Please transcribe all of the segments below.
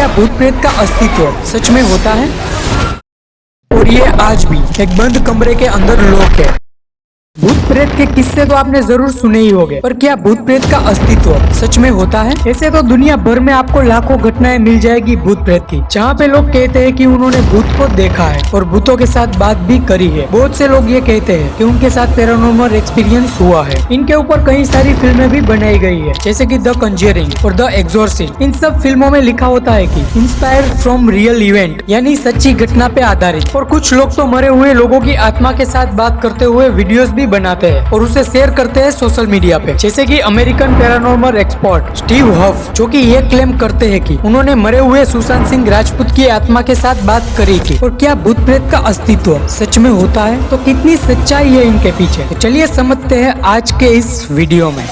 क्या भूत प्रेत का अस्तित्व सच में होता है? और ये आज भी एक बंद कमरे के अंदर लॉक है। भूत प्रेत के किस्से तो आपने जरूर सुने ही होंगे, पर क्या भूत प्रेत का अस्तित्व सच में होता है? ऐसे तो दुनिया भर में आपको लाखों घटनाएं मिल जाएगी भूत प्रेत की, जहाँ पे लोग कहते हैं कि उन्होंने भूत को देखा है और भूतों के साथ बात भी करी है। बहुत से लोग ये कहते हैं कि उनके साथ पैरानॉर्मल एक्सपीरियंस हुआ है। इनके ऊपर कई सारी फिल्में भी बनाई गई है, जैसे कि द कंजरिंग और द एक्सोर्सिस्ट। इन सब फिल्मों में लिखा होता है कि इंस्पायर्ड फ्रॉम रियल इवेंट, यानी सच्ची घटना पे आधारित। और कुछ लोग तो मरे हुए लोगों की आत्मा के साथ बात करते हुए वीडियोस भी बनाते हैं और उसे शेयर करते हैं सोशल मीडिया पे, जैसे कि अमेरिकन पैरानॉर्मल एक्सपर्ट स्टीव हफ, जो कि ये क्लेम करते हैं कि उन्होंने मरे हुए सुशांत सिंह राजपूत की आत्मा के साथ बात करी थी। और क्या भूत प्रेत का अस्तित्व सच में होता है? तो कितनी सच्चाई है इनके पीछे, तो चलिए समझते हैं आज के इस वीडियो में।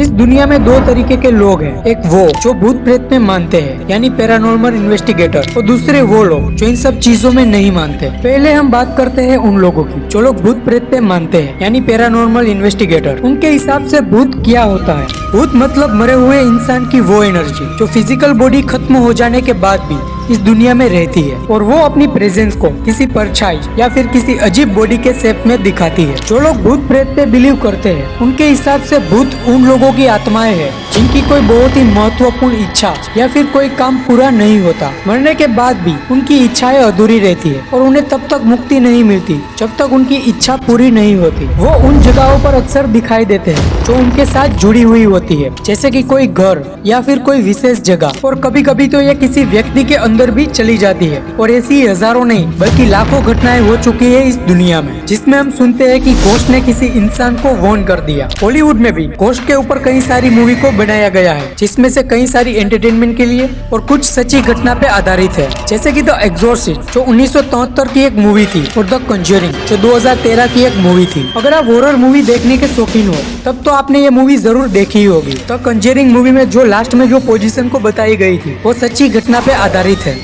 इस दुनिया में दो तरीके के लोग हैं। एक वो जो भूत प्रेत में मानते हैं, यानी पैरानॉर्मल इन्वेस्टिगेटर, और दूसरे वो लोग जो इन सब चीजों में नहीं मानते। पहले हम बात करते हैं उन लोगों की जो लोग भूत प्रेत पे मानते हैं, यानी पैरानॉर्मल इन्वेस्टिगेटर। उनके हिसाब से भूत क्या होता है? भूत मतलब मरे हुए इंसान की वो एनर्जी जो फिजिकल बॉडी खत्म हो जाने के बाद भी इस दुनिया में रहती है, और वो अपनी प्रेजेंस को किसी परछाई या फिर किसी अजीब बॉडी के शेप में दिखाती है। जो लोग भूत प्रेत पे बिलीव करते हैं, उनके हिसाब से भूत उन लोगों की आत्माएं हैं जिनकी कोई बहुत ही महत्वपूर्ण इच्छा या फिर कोई काम पूरा नहीं होता। मरने के बाद भी उनकी इच्छाएं अधूरी रहती है और उन्हें तब तक मुक्ति नहीं मिलती जब तक उनकी इच्छा पूरी नहीं होती। वो उन जगहों पर अक्सर दिखाई देते हैं जो उनके साथ जुड़ी हुई होती है, जैसे कि कोई घर या फिर कोई विशेष जगह। और कभी कभी तो ये किसी व्यक्ति के अंदर भी चली जाती है। और ऐसी हजारों नहीं बल्कि लाखों घटनाएं हो चुकी है इस दुनिया में, जिसमें हम सुनते हैं कि घोस्ट ने किसी इंसान को वॉर्न कर दिया। हॉलीवुड में भी घोस्ट के ऊपर कई सारी मूवी को बनाया गया है, जिसमें से कई सारी एंटरटेनमेंट के लिए और कुछ सच्ची घटना पे आधारित है, जैसे कि द एक्सोर्सिस्ट जो 1973 की एक मूवी थी, और द कंजरिंग जो 2013 की एक मूवी थी। अगर आप हॉरर मूवी देखने के शौकीन हो तब तो आपने ये मूवी जरूर देखी ही होगी। द कंजरिंग मूवी में जो लास्ट में जो पोजीशन को बताई गई थी वो सच्ची घटना पे आधारित है।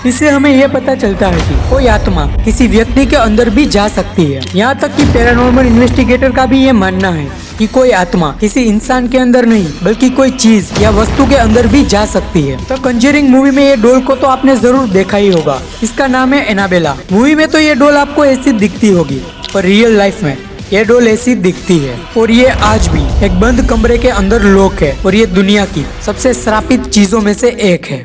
इससे हमें यह पता चलता है कि कोई आत्मा किसी व्यक्ति के अंदर भी जा सकती है। यहाँ तक कि पैरानॉर्मल इन्वेस्टिगेटर का भी ये मानना है कि कोई आत्मा किसी इंसान के अंदर नहीं बल्कि कोई चीज या वस्तु के अंदर भी जा सकती है। तो कंजरिंग मूवी में ये डॉल को तो आपने जरूर देखा ही होगा। इसका नाम है एनाबेला। मूवी में तो ये डॉल आपको ऐसी दिखती होगी, पर रियल लाइफ में ये डॉल ऐसी दिखती है। और ये आज भी एक बंद कमरे के अंदर लॉक है, और ये दुनिया की सबसे श्रापित चीजों में से एक है।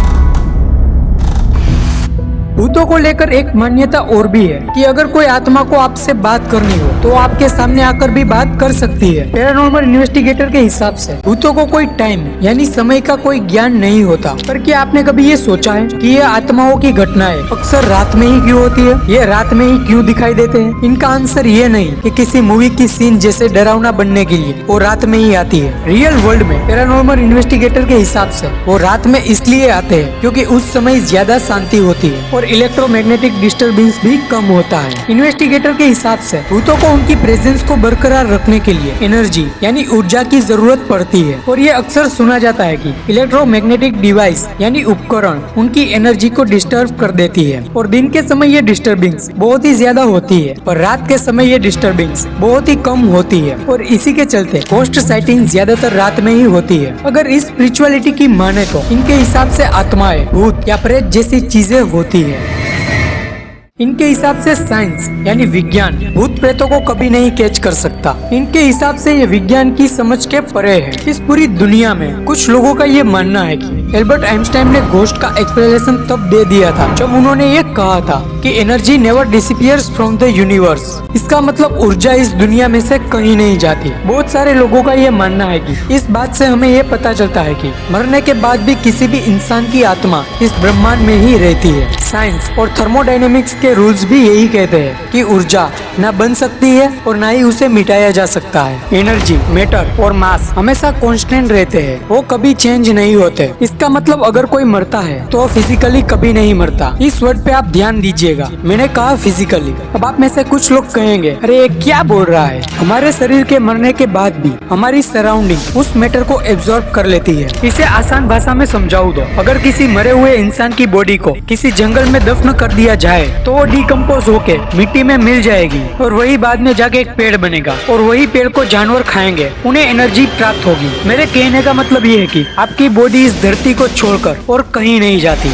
भूतों को लेकर एक मान्यता और भी है कि अगर कोई आत्मा को आपसे बात करनी हो तो आपके सामने आकर भी बात कर सकती है। पैरानॉर्मल इन्वेस्टिगेटर के हिसाब से भूतों को कोई टाइम यानी समय का कोई ज्ञान नहीं होता। पर क्या आपने कभी ये सोचा है कि ये आत्माओं की घटनाएं अक्सर रात में ही क्यों होती है? ये रात में ही क्यों दिखाई देते हैं? इनका आंसर ये नहीं कि किसी मूवी की सीन जैसे डरावना बनने के लिए वो रात में ही आती है। रियल वर्ल्ड में पैरानॉर्मल इन्वेस्टिगेटर के हिसाब से वो रात में इसलिए आते हैं क्योंकि उस समय ज्यादा शांति होती है और इलेक्ट्रोमैग्नेटिक डिस्टरबेंस भी कम होता है। इन्वेस्टिगेटर के हिसाब से भूतों को उनकी प्रेजेंस को बरकरार रखने के लिए एनर्जी यानी ऊर्जा की जरूरत पड़ती है। और ये अक्सर सुना जाता है कि इलेक्ट्रोमैग्नेटिक डिवाइस यानी उपकरण उनकी एनर्जी को डिस्टर्ब कर देती है। और दिन के समय ये डिस्टर्बेंस बहुत ही ज्यादा होती है, और रात के समय ये डिस्टर्बेंस बहुत ही कम होती है। और इसी के चलते घोस्ट साइटिंग ज्यादातर रात में ही होती है। अगर इस स्पिरिचुअलिटी की माने तो इनके हिसाब से आत्माएं, भूत या प्रेत जैसी चीजें होती है। इनके हिसाब से साइंस यानी विज्ञान भूत प्रेतों को कभी नहीं कैच कर सकता। इनके हिसाब से ये विज्ञान की समझ के परे है। इस पूरी दुनिया में कुछ लोगों का ये मानना है कि एल्बर्ट आइंस्टाइन ने घोस्ट का एक्सप्लेनेशन तब दे दिया था जब उन्होंने ये कहा था कि energy never disappears from the universe. इसका मतलब ऊर्जा इस दुनिया में से कहीं नहीं जाती। बहुत सारे लोगों का ये मानना है कि इस बात से हमें ये पता चलता है कि मरने के बाद भी किसी भी इंसान की आत्मा इस ब्रह्मांड में ही रहती है। साइंस और थर्मोडायनेमिक्स के रूल्स भी यही कहते हैं कि ऊर्जा न बन सकती है और न ही उसे मिटाया जा सकता है। एनर्जी, मैटर और मास हमेशा कांस्टेंट रहते हैं, वो कभी चेंज नहीं होते। इसका मतलब अगर कोई मरता है तो फिजिकली कभी नहीं मरता। इस वर्ड पे आप ध्यान दीजिएगा, मैंने कहा फिजिकली। अब आप में से कुछ लोग कहेंगे, अरे क्या बोल रहा है? हमारे शरीर के मरने के बाद भी हमारी सराउंडिंग उस मैटर को एब्जॉर्ब कर लेती है। इसे आसान भाषा में समझाऊं तो अगर किसी मरे हुए इंसान की बॉडी को किसी जंगल में दफन कर दिया जाए तो वो डिकम्पोज होके मिट्टी में मिल जाएगी और वही बाद में जाके एक पेड़ बनेगा और वही पेड़ को जानवर खाएंगे, उन्हें एनर्जी प्राप्त होगी। मेरे कहने का मतलब ये है कि आपकी बॉडी इस धरती को छोड़कर और कहीं नहीं जाती।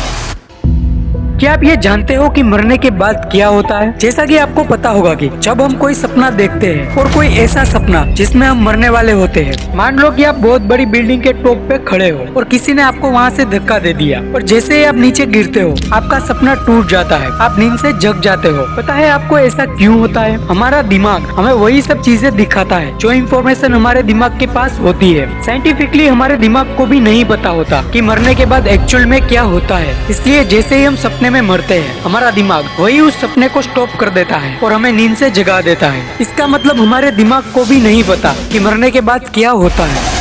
क्या आप ये जानते हो कि मरने के बाद क्या होता है? जैसा कि आपको पता होगा कि जब हम कोई सपना देखते हैं और कोई ऐसा सपना जिसमें हम मरने वाले होते हैं, मान लो कि आप बहुत बड़ी बिल्डिंग के टॉप पे खड़े हो और किसी ने आपको वहाँ से धक्का दे दिया और जैसे ही आप नीचे गिरते हो आपका सपना टूट जाता है, आप नींद से जग जाते हो। पता है आपको ऐसा क्यों होता है? हमारा दिमाग हमें वही सब चीजें दिखाता है जो इन्फॉर्मेशन हमारे दिमाग के पास होती है। साइंटिफिकली हमारे दिमाग को भी नहीं पता होता कि मरने के बाद एक्चुअल में क्या होता है, इसलिए जैसे ही हम सपने में मरते हैं हमारा दिमाग वही उस सपने को स्टॉप कर देता है और हमें नींद से जगा देता है। इसका मतलब हमारे दिमाग को भी नहीं पता कि मरने के बाद क्या होता है।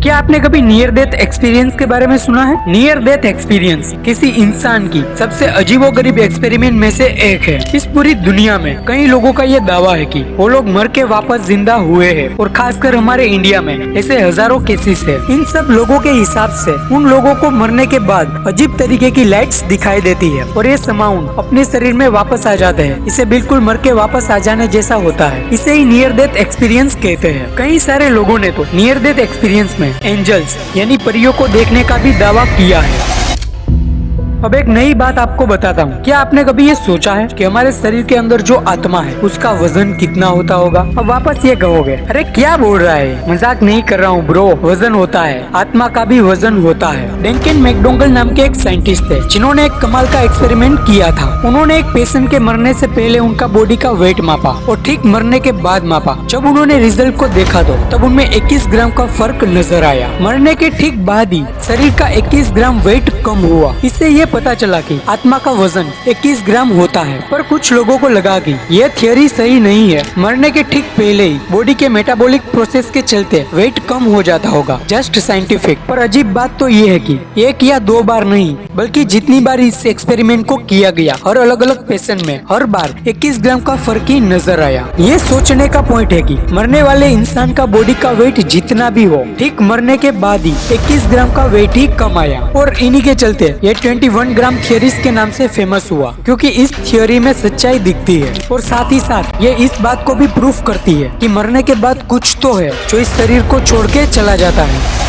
क्या आपने कभी नियर डेथ एक्सपीरियंस के बारे में सुना है? नियर डेथ एक्सपीरियंस किसी इंसान की सबसे अजीबोगरीब एक्सपेरिमेंट में से एक है। इस पूरी दुनिया में कई लोगों का ये दावा है कि वो लोग मर के वापस जिंदा हुए हैं और खासकर हमारे इंडिया में ऐसे हजारों केसेस है। इन सब लोगों के हिसाब से उन लोगों को मरने के बाद अजीब तरीके की लाइट्स दिखाई देती है और ये साउंड अपने शरीर में वापस आ जाते हैं। इसे बिल्कुल मर के वापस आ जाने जैसा होता है। इसे ही नियर डेथ एक्सपीरियंस कहते हैं। कई सारे लोगों ने तो नियर डेथ एक्सपीरियंस में एंजल्स यानी परियों को देखने का भी दावा किया है। अब एक नई बात आपको बताता हूँ। क्या आपने कभी ये सोचा है कि हमारे शरीर के अंदर जो आत्मा है उसका वजन कितना होता होगा? अब वापस ये कहोगे, अरे क्या बोल रहा है, मजाक नहीं कर रहा हूँ ब्रो, वजन होता है, आत्मा का भी वजन होता है। डंकन मैकडोगल नाम के एक साइंटिस्ट थे जिन्होंने एक कमाल का एक्सपेरिमेंट किया था। उन्होंने एक पेशेंट के मरने से पहले उनका बॉडी का वेट मापा और ठीक मरने के बाद मापा। जब उन्होंने रिजल्ट को देखा तो तब उनमें 21 ग्राम का फर्क नजर आया। मरने के ठीक बाद ही शरीर का 21 ग्राम वेट कम हुआ। इससे ये पता चला कि आत्मा का वजन 21 ग्राम होता है। पर कुछ लोगों को लगा कि ये थियोरी सही नहीं है, मरने के ठीक पहले ही बॉडी के मेटाबॉलिक प्रोसेस के चलते वेट कम हो जाता होगा, जस्ट साइंटिफिक। पर अजीब बात तो ये है कि एक या दो बार नहीं बल्कि जितनी बार इस एक्सपेरिमेंट को किया गया हर अलग अलग पेशेंट में हर बार 21 ग्राम का फर्क ही नजर आया। ये सोचने का पॉइंट है कि मरने वाले इंसान का बॉडी का वेट जितना भी हो, ठीक मरने के बाद ही 21 ग्राम का वेट ही कम आया और इन्हीं के चलते ये 21 ग्राम थियरीज के नाम से फेमस हुआ, क्योंकि इस थियोरी में सच्चाई दिखती है और साथ ही साथ ये इस बात को भी प्रूफ करती है कि मरने के बाद कुछ तो है जो इस शरीर को छोड़ के चला जाता है।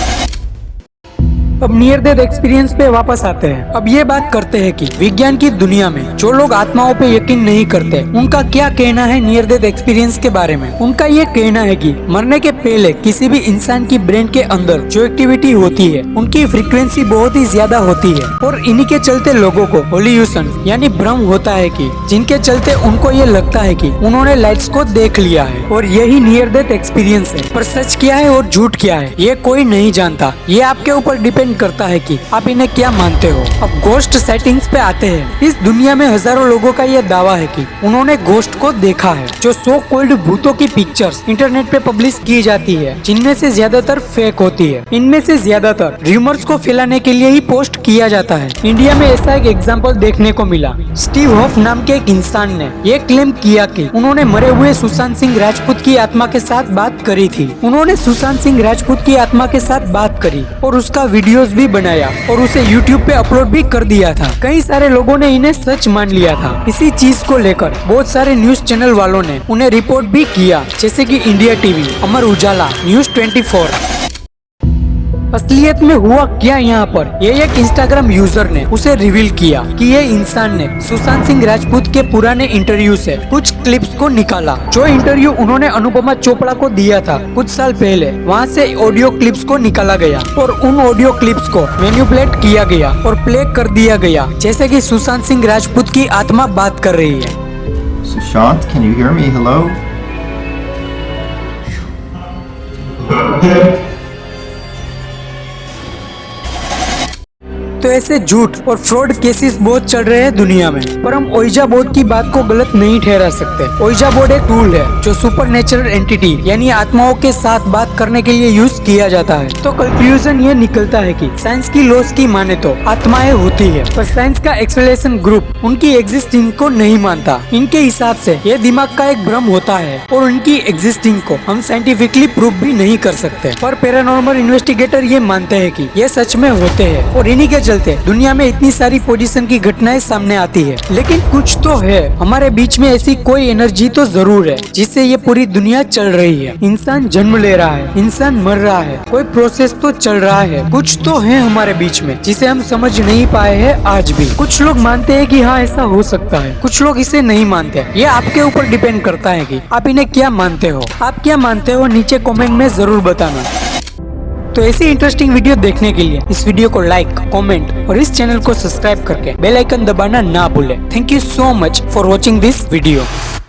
अब नियर डेथ एक्सपीरियंस पे वापस आते हैं। अब ये बात करते हैं कि विज्ञान की दुनिया में जो लोग आत्माओं पे यकीन नहीं करते उनका क्या कहना है नियर डेथ एक्सपीरियंस के बारे में। उनका ये कहना है कि मरने के पहले किसी भी इंसान की ब्रेन के अंदर जो एक्टिविटी होती है उनकी फ्रीक्वेंसी बहुत ही ज्यादा होती है और इन्हीं के चलते लोगों को होल्यूशन यानी भ्रम होता है कि जिनके चलते उनको ये लगता है कि उन्होंने लाइट्स को देख लिया है और यही नियर डेथ एक्सपीरियंस है। पर सच क्या है और झूठ क्या है ये कोई नहीं जानता। ये आपके ऊपर डिपेंड करता है कि आप इन्हें क्या मानते हो। अब गोस्ट साइटिंग्स पे आते हैं। इस दुनिया में हजारों लोगों का यह दावा है कि उन्होंने गोस्ट को देखा है। जो सो कॉल्ड भूतों की पिक्चर्स इंटरनेट पे पब्लिश की जाती है, जिनमें से ज्यादातर फेक होती है। इनमें से ज्यादातर र्यूमर्स को फैलाने के लिए ही पोस्ट किया जाता है। इंडिया में ऐसा एक एग्जाम्पल देखने को मिला। स्टीव हॉफ नाम के एक इंसान ने ये क्लेम किया कि उन्होंने मरे हुए सुशांत सिंह राजपूत की आत्मा के साथ बात करी थी। उन्होंने सुशांत सिंह राजपूत की आत्मा के साथ बात करी और उसका वीडियोस भी बनाया और उसे YouTube पे अपलोड भी कर दिया था। कई सारे लोगों ने इन्हें सच मान लिया था। इसी चीज को लेकर बहुत सारे न्यूज चैनल वालों ने उन्हें रिपोर्ट भी किया, जैसे कि India TV, Amar Ujala, news 24। असलियत में हुआ क्या यहाँ पर, ये एक इंस्टाग्राम यूजर ने उसे रिवील किया कि ये इंसान ने सुशांत सिंह राजपूत के पुराने इंटरव्यू से कुछ क्लिप्स को निकाला। जो इंटरव्यू उन्होंने अनुपमा चोपड़ा को दिया था कुछ साल पहले, वहाँ से ऑडियो क्लिप्स को निकाला गया और उन ऑडियो क्लिप्स को मैनिपुलेट किया गया और प्ले कर दिया गया जैसे कि सुशांत सिंह राजपूत की आत्मा बात कर रही है। Sushant, can you hear me? Hello? तो ऐसे झूठ और फ्रॉड केसेस बहुत चल रहे हैं दुनिया में, पर हम ओइजा बोर्ड की बात को गलत नहीं ठहरा सकते। ओइजा बोर्ड एक टूल है जो सुपर नेचुरल एंटिटी यानी आत्माओं के साथ बात करने के लिए यूज किया जाता है। तो कंक्लूजन ये निकलता है कि साइंस की लॉस की माने तो आत्माएं होती है, पर साइंस का एक्सप्लेनेशन ग्रुप उनकी एग्जिस्टिंग को नहीं मानता। इनके हिसाब से ये दिमाग का एक भ्रम होता है और उनकी एग्जिस्टिंग को हम साइंटिफिकली प्रूव भी नहीं कर सकते। पर पैरानॉर्मल इन्वेस्टिगेटर ये मानते हैं कि ये सच में होते हैं और इन्हीं के चलते दुनिया में इतनी सारी पोजीशन की घटनाएं सामने आती है, लेकिन कुछ तो है हमारे बीच में, ऐसी कोई एनर्जी तो जरूर है जिससे ये पूरी दुनिया चल रही है। इंसान जन्म ले रहा है, इंसान मर रहा है, कोई प्रोसेस तो चल रहा है। कुछ तो है हमारे बीच में जिसे हम समझ नहीं पाए हैं आज भी। कुछ लोग मानते हैं कि हाँ ऐसा हो सकता है, कुछ लोग इसे नहीं मानते। ये आपके ऊपर डिपेंड करता है कि आप इन्हें क्या मानते हो। आप क्या मानते हो नीचे कमेंट में जरूर बताना। तो ऐसी इंटरेस्टिंग वीडियो देखने के लिए इस वीडियो को लाइक, कमेंट और इस चैनल को सब्सक्राइब करके बेल आइकन दबाना ना भूलें। Thank you so much for watching this video.